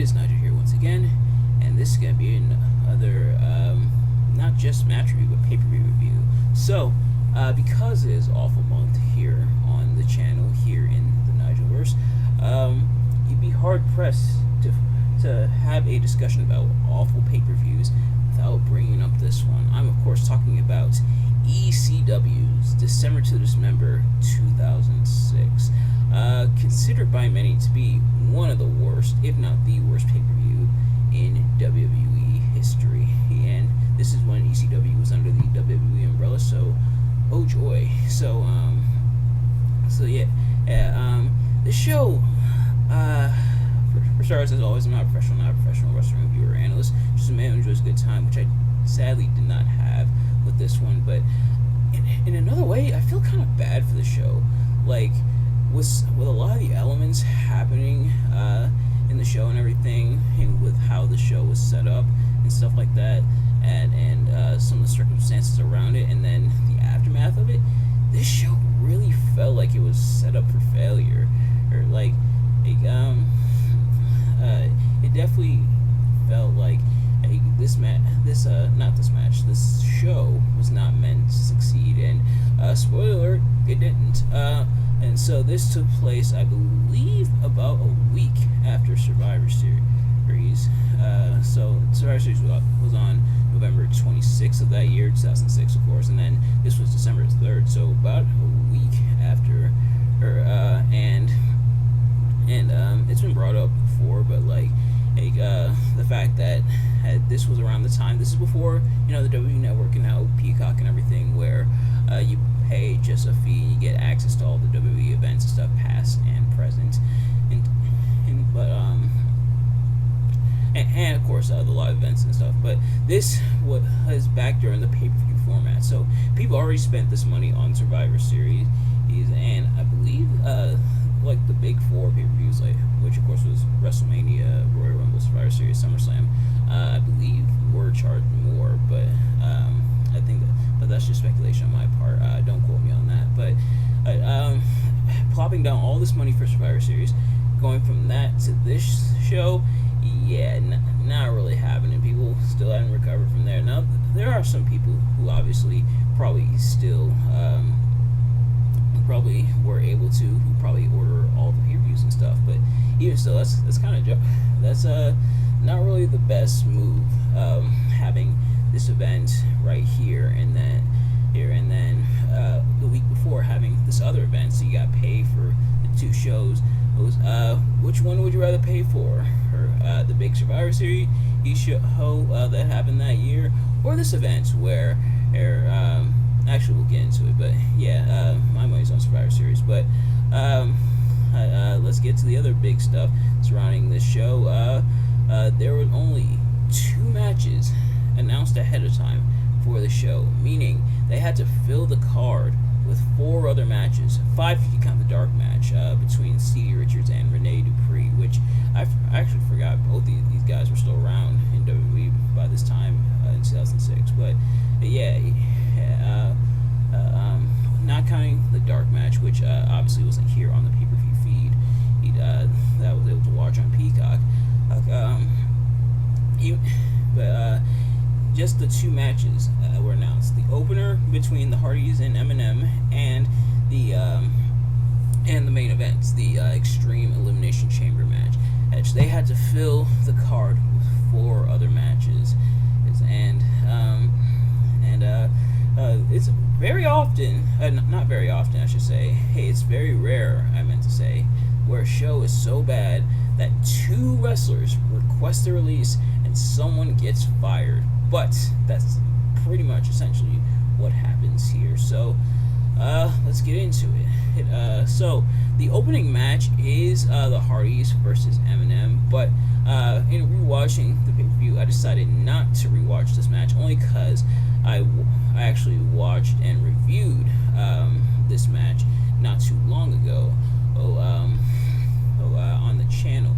is Nigel here once again, and this is going to be another, not just match review, but pay-per-view review. So, because it is Awful Month here on the channel, here in the Nigelverse, you'd be hard-pressed to have a discussion about awful pay-per-views without bringing up this one. I'm, of course, talking about ECW's December to Dismember 2006. Considered by many to be one of the worst, if not the worst pay-per-view in WWE history. And this is when ECW was under the WWE umbrella, so oh joy. So this show, for starters, as always, I'm not a professional wrestling reviewer or analyst, just a man who enjoys a good time, which I sadly did not have with this one. But in another way, I feel kind of bad for the show. Like, with a lot of the elements happening in the show and everything, and with how the show was set up and stuff like that, and some of the circumstances around it, and then the aftermath of it, this show really felt like it was set up for failure, or it definitely felt like this show was not meant to succeed, and spoiler alert, it didn't. And so this took place, I believe, about a week after Survivor Series. So Survivor Series was on November 26th of that year, 2006, of course, and then this was December 3rd, so about a week after. And it's been brought up before, but the fact that this was around the time, this is before, the WWE Network and now Peacock and everything, where you pay just a fee and you get access to all the WWE events and stuff, past and present, and of course the live events and stuff. But this was back during the pay-per-view format, so people already spent this money on Survivor Series, and I believe the big four pay-per-views, which of course was WrestleMania, Royal Rumble, Survivor Series, SummerSlam, I believe were charged more, but I think but that's just speculation on my part. Don't quote me on that. But plopping down all this money for Survivor Series, going from that to this show, yeah, not really happening. People still haven't recovered from there. Now, there are some people who obviously probably still probably were able to, who probably order all the pay-per-views and stuff, but even still, that's kind of not really the best move, having this event right here and then the week before having this other event, so you got to pay for the two shows. Which one would you rather pay for? Or the big Survivor Series show that happened that year, or this event where actually we'll get into it, but yeah, my money's on Survivor Series. But let's get to the other big stuff surrounding this show. There were only 2 matches announced ahead of time for the show, meaning they had to fill the card with 4 other matches, 5 if you count the dark match between Stevie Richards and Rene Dupree, which I actually forgot both these guys were still around in WWE by this time in 2006. But yeah, not counting the dark match, which obviously wasn't here on the pay-per-view feed, that I was able to watch on Peacock. Just the 2 matches were announced. The opener between the Hardys and Eminem, and the main event, the Extreme Elimination Chamber match. They had to fill the card with 4 other matches, it's very often, not very often, I should say. Hey, it's very rare, I meant to say, where a show is so bad that 2 wrestlers request the release and someone gets fired. But that's pretty much essentially what happens here. So let's get into it. So the opening match is the Hardys versus Eminem, but in rewatching the pay-per-view, I decided not to rewatch this match, only because I actually watched and reviewed this match not too long ago on the channel,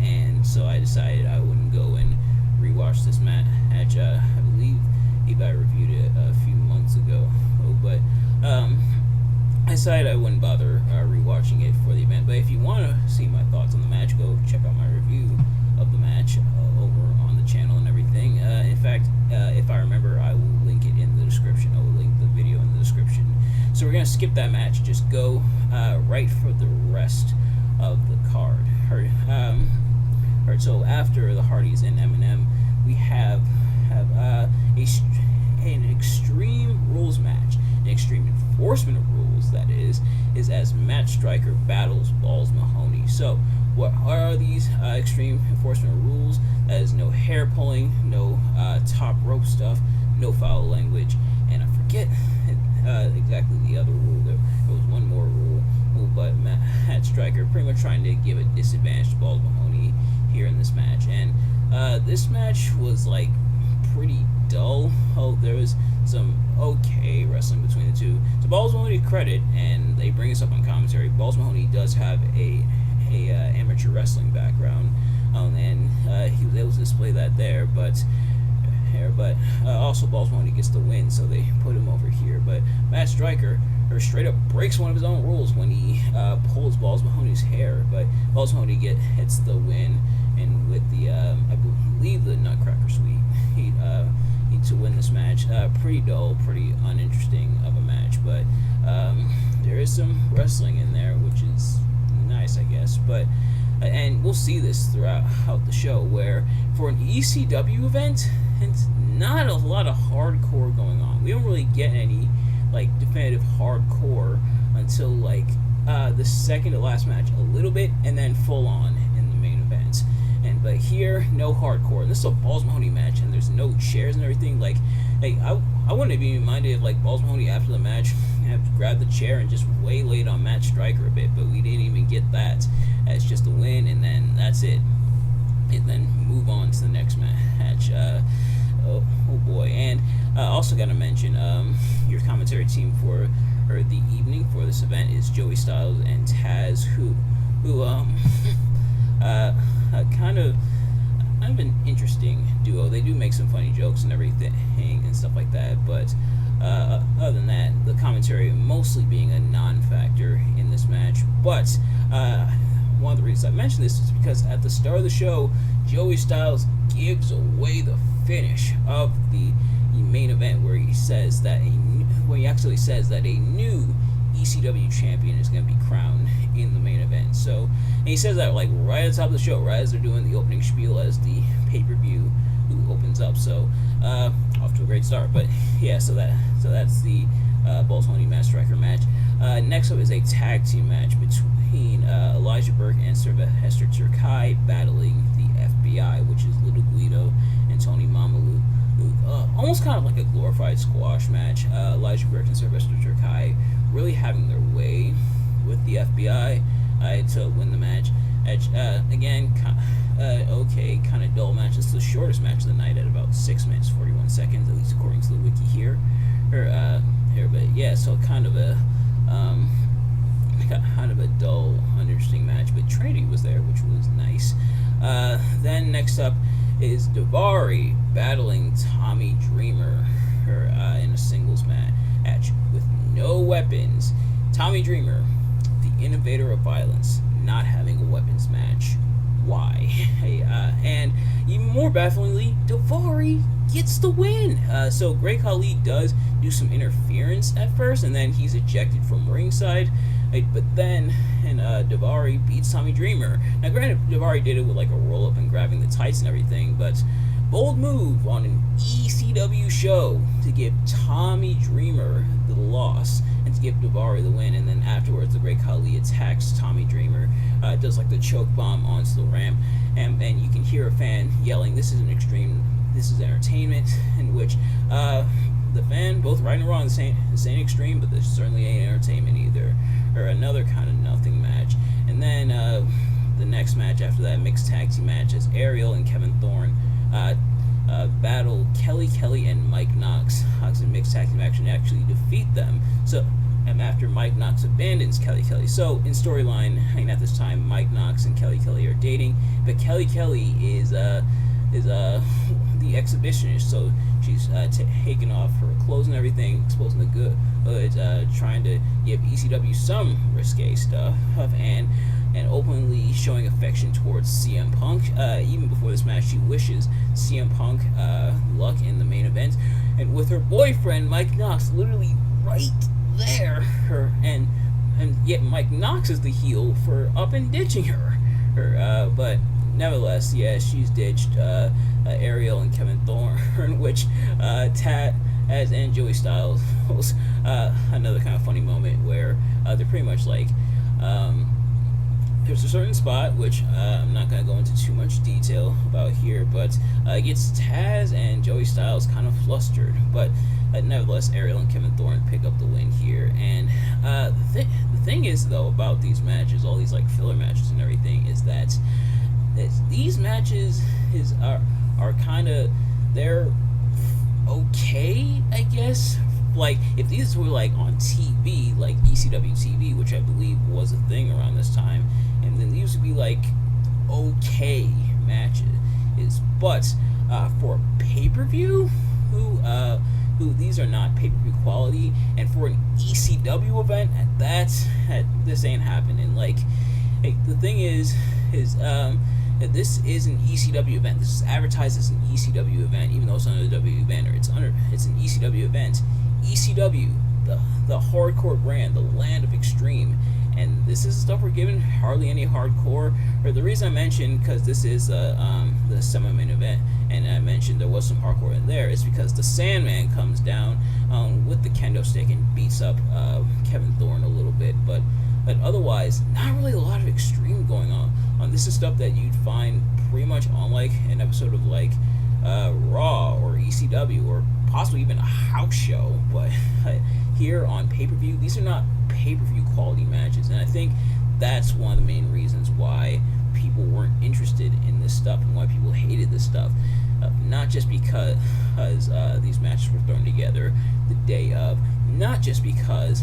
and so I decided I wouldn't go and rewatch this match. I believe I reviewed it a few months ago, but I decided I wouldn't bother rewatching it for the event. But if you want to see my thoughts on the match, go check out my review of So we're gonna skip that match. Just go right for the rest of the card. So after the Hardys and Eminem, we have an Extreme Rules match, an Extreme Enforcement of Rules, that is as Matt Striker battles Balls Mahoney. So what are these Extreme Enforcement rules? That is no hair pulling, no top rope stuff, no foul language, and I forget exactly the other rule. There was one more rule, but Matt Striker pretty much trying to give a disadvantage to Balls Mahoney here in this match. And this match was like pretty dull. Oh, there was some okay wrestling between the two. To Balls Mahoney credit, and they bring us up on commentary, Balls Mahoney does have a amateur wrestling background, and he was able to display that there. But also Balls Mahoney gets the win, so they put him over here. But Matt Striker straight up breaks one of his own rules when he pulls Balls Mahoney's hair. But Balls Mahoney hits the win, and with the I believe the Nutcracker Suite, he to win this match. Pretty dull, pretty uninteresting of a match, but there is some wrestling in there, which is nice, I guess. But and we'll see this throughout the show, where for an ECW event, it's not a lot of hardcore going on. We don't really get any like definitive hardcore until like the second to last match, a little bit, and then full on in the main event. But here, no hardcore. This is a Balls Mahoney match, and there's no chairs and everything. Like I wouldn't be reminded of like Balls Mahoney after the match have grabbed the chair and just waylaid on Matt Striker a bit, but we didn't even get that. It's just a win, and then that's it. And then move on to the next match. Oh boy. And also got to mention your commentary team for the evening for this event is Joey Styles and Taz, who kind of an interesting duo. They do make some funny jokes and everything and stuff like that, but other than that, the commentary mostly being a non-factor in this match. But one of the reasons I mentioned this is because at the start of the show, Joey Styles gives away the finish of the main event, where he says that he actually says that a new ECW champion is going to be crowned in the main event. So, and he says that like right at the top of the show, right as they're doing the opening spiel as the pay-per-view opens up. So, off to a great start. But yeah, so that's the Balls Mahoney Matt Striker match. Next up is a tag team match between Elijah Burke and Sylvester Terkay battling the FBI, which is Little Guido and Tony Mamalu. Almost kind of like a glorified squash match. Elijah Burke and Sylvester Terkay really having their way with the FBI to win the match. Again, okay, kind of dull match. This is the shortest match of the night at about 6 minutes 41 seconds, at least according to the wiki here. But yeah, so kind of a dull, uninteresting match. But Trinity was there, which was nice. Then next up is Daivari battling Tommy Dreamer in a singles match with no weapons. Tommy Dreamer, the innovator of violence, not having a weapons match. Why? And even more bafflingly, Daivari gets the win. So Great Khali does do some interference at first, and then he's ejected from ringside. But then, Daivari beats Tommy Dreamer. Now, granted, Daivari did it with like a roll up and grabbing the tights and everything, but bold move on an ECW show to give Tommy Dreamer the loss and to give Daivari the win. And then afterwards, the Great Khali attacks Tommy Dreamer, does like the choke bomb onto the ramp, and you can hear a fan yelling, "This is this is entertainment," in which the fan, both right and wrong, this ain't extreme, but this certainly ain't entertainment either. Or another kind of nothing match. And then the next match after that, mixed tag team match, as Ariel and Kevin Thorne battle Kelly and Mike Knox. Knox in mixed tag team action actually defeat them. So, and after Mike Knox abandons Kelly. So in storyline, at this time, Mike Knox and Kelly are dating, but Kelly is the exhibitionist, so she's taking off her clothes and everything, exposing the goods, trying to give ECW some risque stuff, and openly showing affection towards CM Punk. Even before this match, she wishes CM Punk luck in the main event, and with her boyfriend Mike Knox literally right there, and yet Mike Knox is the heel for up and ditching her. But nevertheless, yeah, she's ditched Ariel and Kevin Thorne, which Taz and Joey Styles was another kind of funny moment where they're pretty much like, there's a certain spot, which I'm not going to go into too much detail about here, but it gets Taz and Joey Styles kind of flustered. But nevertheless, Ariel and Kevin Thorne pick up the win here. And the thing is, though, about these matches, all these like filler matches and everything, is that these matches are kind of, they're okay, I guess. Like, if these were like on TV, like ECW TV, which I believe was a thing around this time, and then these would be like okay matches. But for pay-per-view, who these are not pay-per-view quality, and for an ECW event, this ain't happening. Like the thing is that this is an ECW event. This is advertised as an ECW event, even though it's under the W banner. It's an ECW event. ECW, the hardcore brand, the land of extreme, and this is stuff we're giving hardly any hardcore. Or the reason I mentioned, because this is the semi-main event, and I mentioned there was some hardcore in there, is because the Sandman comes down with the kendo stick and beats up Kevin Thorne a little bit, but otherwise, not really a lot of extreme going on. This is stuff that you'd find pretty much on like an episode of like Raw or ECW or possibly even a house show. But here on pay-per-view, these are not pay-per-view quality matches, and I think that's one of the main reasons why people weren't interested in this stuff and why people hated this stuff. Not just because these matches were thrown together the day of, not just because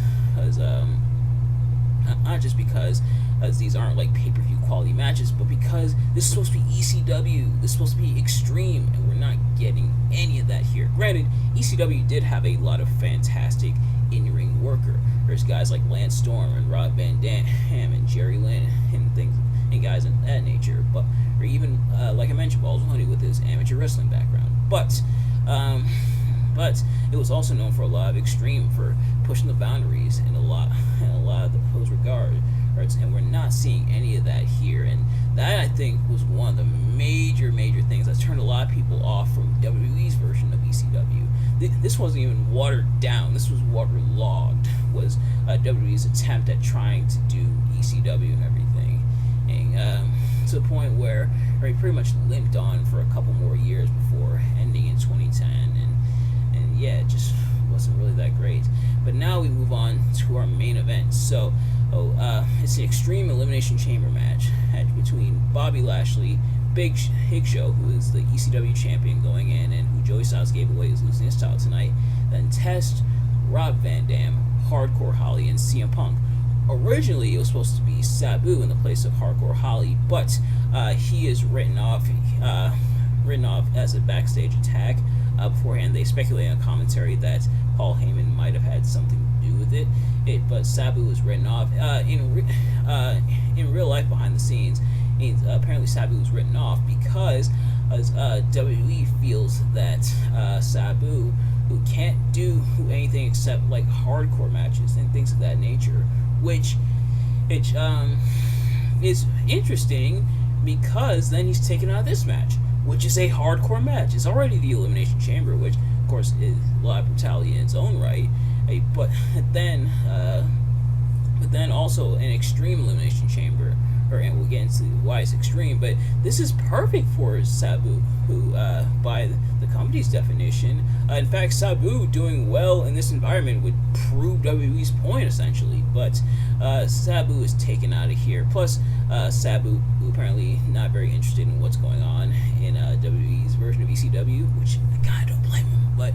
these aren't like pay-per-view quality matches, but because this is supposed to be ECW, this is supposed to be extreme, and we're not getting any of that here. Granted, ECW did have a lot of fantastic in-ring worker. There's guys like Lance Storm and Rob Van Dam and Jerry Lynn and things, and guys of that nature. But or even like I mentioned, Mahoney with his amateur wrestling background. But it was also known for a lot of extreme, for pushing the boundaries in a lot of those regards, and we're not seeing any of that here. And that, I think, was one of the major things that turned a lot of people off from WWE's version of ECW. This wasn't even watered down. This was waterlogged, was WWE's attempt at trying to do ECW and everything. And to the point where he pretty much limped on for a couple more years before ending in 2010. And yeah, it just wasn't really that great. But now we move on to our main event. So it's an Extreme Elimination Chamber match between Bobby Lashley, Big Show, who is the ECW champion going in, and who Joey Styles gave away is losing his title tonight. Then Test, Rob Van Dam, Hardcore Holly, and CM Punk. Originally, it was supposed to be Sabu in the place of Hardcore Holly, but he is written off as a backstage attack. Beforehand, they speculated on commentary that Paul Heyman might have had something to do with it. But Sabu was written off. In real life, behind the scenes, apparently Sabu was written off because WWE feels that Sabu, who can't do anything except like hardcore matches and things of that nature, which is interesting because then he's taken out of this match, which is a hardcore match. It's already the Elimination Chamber, which of course is a lot of brutality in its own right, but then also an Extreme Elimination Chamber, and we'll get into why it's extreme, but this is perfect for Sabu, who, by the company's definition, in fact, Sabu doing well in this environment would prove WWE's point, essentially, but Sabu is taken out of here. Plus, Sabu, who apparently not very interested in what's going on in WWE's version of ECW, which I kind of don't blame him, but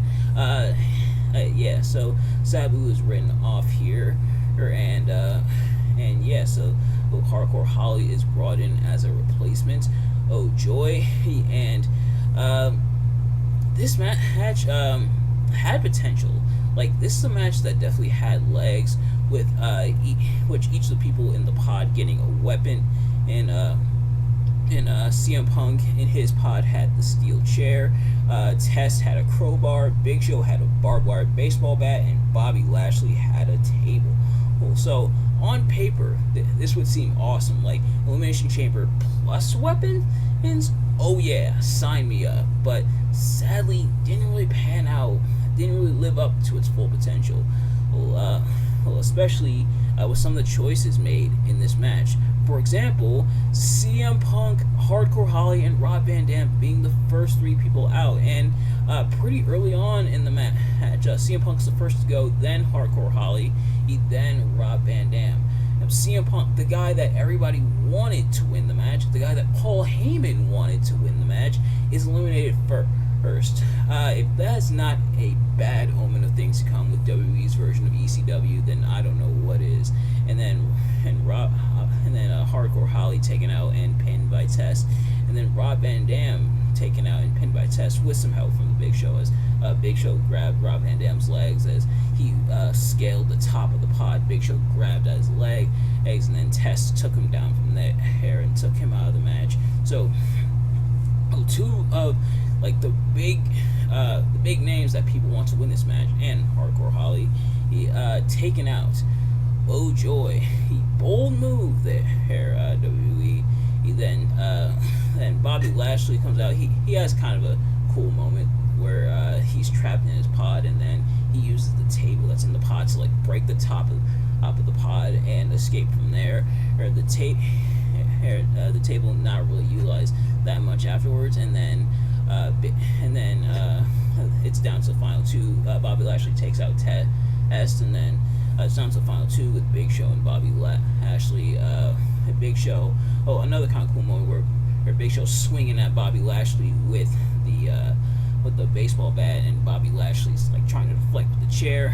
yeah, so Sabu is written off here, and yeah, so Hardcore Holly is brought in as a replacement. Oh joy! And this match had potential. Like, this is a match that definitely had legs, with each of the people in the pod getting a weapon, and And CM Punk in his pod had the steel chair. Test had a crowbar. Big Show had a barbed wire baseball bat, and Bobby Lashley had a table. So on paper, this would seem awesome, like Elimination Chamber plus weapons. Oh yeah, sign me up. But sadly, didn't really pan out. Didn't really live up to its full potential. Well, especially with some of the choices made in this match. For example, CM Punk, Hardcore Holly, and Rob Van Dam being the first 3 people out. And pretty early on in the match, CM Punk's the first to go, then Hardcore Holly, then Rob Van Dam. Now, CM Punk, the guy that everybody wanted to win the match, the guy that Paul Heyman wanted to win the match, is eliminated first. If that's not a bad omen of things to come with WWE's version of ECW, then I don't know what is. And then Hardcore Holly taken out and pinned by Test, and then Rob Van Dam taken out and pinned by Test with some help from the Big Show, as Big Show grabbed Rob Van Dam's legs as he scaled the top of the pod. Big Show grabbed at his legs, and then Test took him down from there and took him out of the match. So 2 of like the big names that people want to win this match, and Hardcore Holly, he taken out. Oh joy, he bold move there, WWE. Then Bobby Lashley comes out. He has kind of a cool moment where he's trapped in his pod, and then he uses the table that's in the pod to like break the top of the pod and escape from there. Or the table not really utilized that much afterwards, and then it's down to the final 2. Bobby Lashley takes out Test, and then it's down to the final 2 with Big Show and Bobby Lashley. Big Show. Oh, another kind of cool moment where Big Show swinging at Bobby Lashley with the baseball bat, and Bobby Lashley's like trying to deflect with the chair,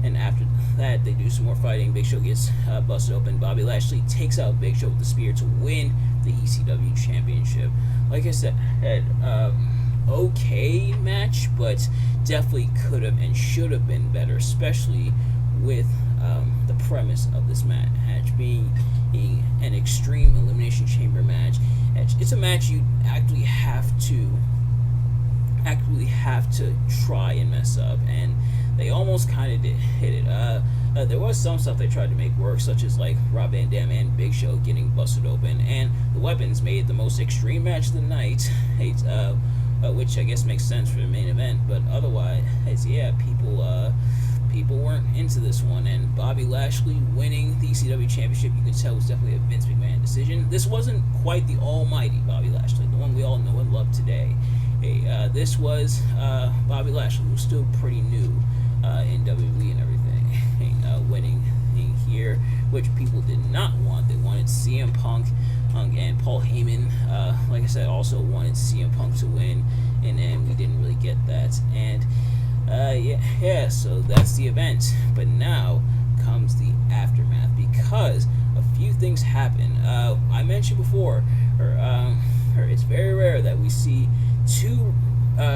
and after that they do some more fighting. Big Show gets busted open. Bobby Lashley takes out Big Show with the spear to win the ECW Championship. Like I said, okay match, but definitely could have and should have been better, especially with the premise of this match being an extreme Elimination Chamber match. It's a match you actually have to try and mess up, and they almost kind of did hit it. There was some stuff they tried to make work, such as like Rob Van Dam and Big Show getting busted open, and the weapons made the most extreme match of the night, which I guess makes sense for the main event. But otherwise, yeah, people weren't into this one, and Bobby Lashley winning the ECW Championship, you could tell, was definitely a Vince McMahon decision. This wasn't quite the almighty Bobby Lashley, the one we all know and love today. This was Bobby Lashley, who's still pretty new in WWE and everything, winning here, which people did not want. They wanted CM Punk, and Paul Heyman, like I said, also wanted CM Punk to win, and then we didn't really get that. And so that's the event. But now comes the aftermath, because a few things happen. I mentioned before, it's very rare that we see 2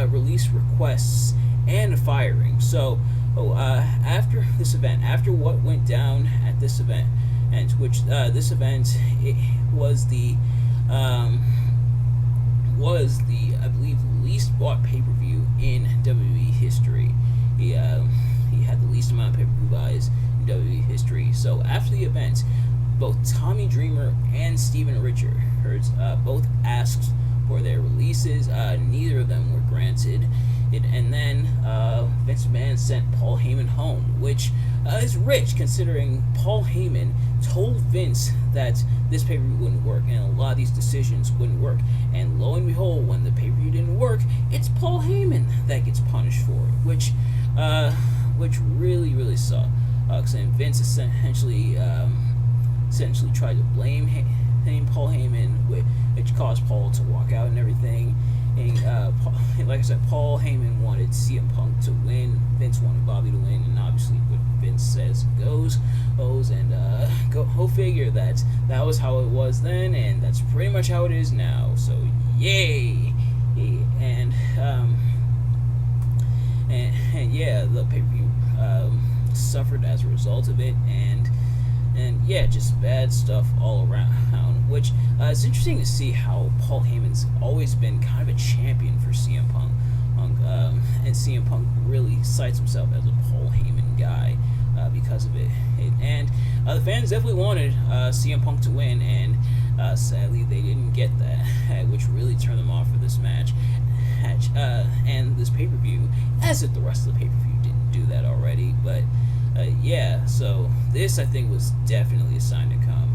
release requests and a firing. So after this event, after what went down at this event, and which this event it was the I believe least bought pay-per-view in WWE history. He had the least amount of pay-per-view buys in WWE history. So after the event, both Tommy Dreamer and Steven Richards both asked for their releases. Neither of them were granted. And then Vince McMahon sent Paul Heyman home, which is rich, considering Paul Heyman told Vince that this pay-per-view wouldn't work and a lot of these decisions wouldn't work. And lo and behold, when the pay-per-view didn't work, it's Paul Heyman that gets punished for it, which really sucked. And Vince essentially tried to blame Paul Heyman, which caused Paul to walk out and everything. And like I said, Paul Heyman wanted CM Punk to win. Vince wanted Bobby to win, and obviously what Vince says goes. And go figure that was how it was then, and that's pretty much how it is now. So yay! And yeah, the pay-per-view suffered as a result of it, and and yeah, just bad stuff all around. Which it's interesting to see how Paul Heyman's always been kind of a champion for CM Punk, and CM Punk really cites himself as a Paul Heyman guy because of it. And the fans definitely wanted CM Punk to win, and sadly they didn't get that, which really turned them off for this match. And this pay-per-view, as if the rest of the pay-per-view didn't do that already. But yeah, so this I think was definitely a sign to come.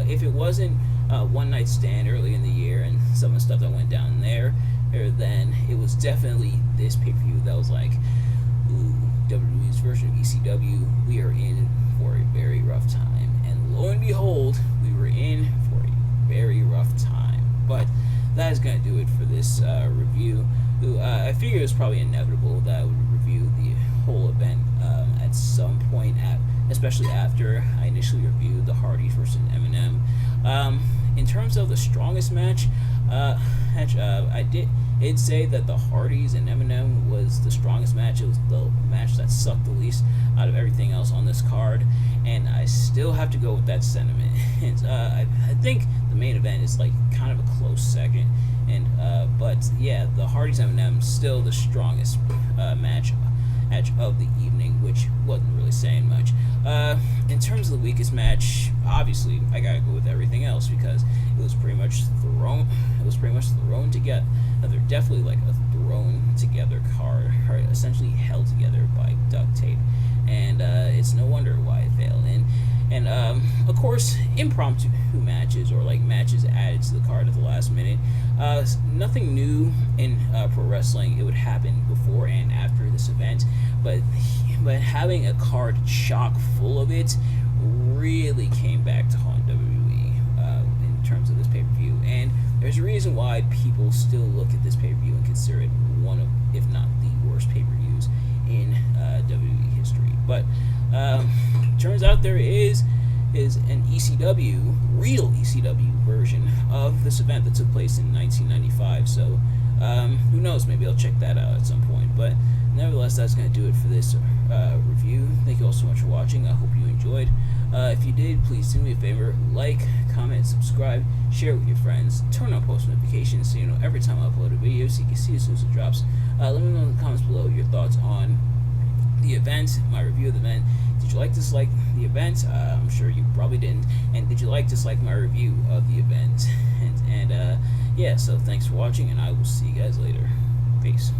If it wasn't One Night Stand early in the year and some of the stuff that went down there, then it was definitely this pay-per-view that was like, ooh, WWE's version of ECW, we are in for a very rough time. And lo and behold, we were in for a very rough time. But that is going to do it for this review. I figured it was probably inevitable that I would review the whole event at some point, especially after I initially reviewed the Hardys versus Eminem. In terms of the strongest match, I did say that the Hardys and Eminem was the strongest match. It was the match that sucked the least out of everything else on this card, and I still have to go with that sentiment. And I think the main event is like kind of a close second, and but yeah, the Hardys and Eminem still the strongest match of the evening, which wasn't really saying much. In terms of the weakest match, obviously I gotta go with everything else because it was pretty much thrown. It was pretty much thrown together. They're definitely like a thrown together card, essentially held together by duct tape, and it's no wonder why it failed. And of course, impromptu matches or like matches added to the card at the last minute. Nothing new in pro wrestling. It would happen before and after this event, but having a card chock full of it really came back to haunt WWE in terms of this pay-per-view. And there's a reason why people still look at this pay-per-view and consider it one of, if not the worst pay-per-views in WWE history. But turns out there is an ECW, real ECW version of this event that took place in 1995. So who knows? Maybe I'll check that out at some point. But nevertheless, that's going to do it for this review. Thank you all so much for watching. I hope you enjoyed. If you did, please do me a favor, like, comment, subscribe, share with your friends, turn on post notifications so you know every time I upload a video so you can see as soon as it drops. Let me know in the comments below your thoughts on the event, my review of the event. Did you dislike the event? I'm sure you probably didn't. And did you dislike my review of the event? And yeah, so thanks for watching, and I will see you guys later. Peace.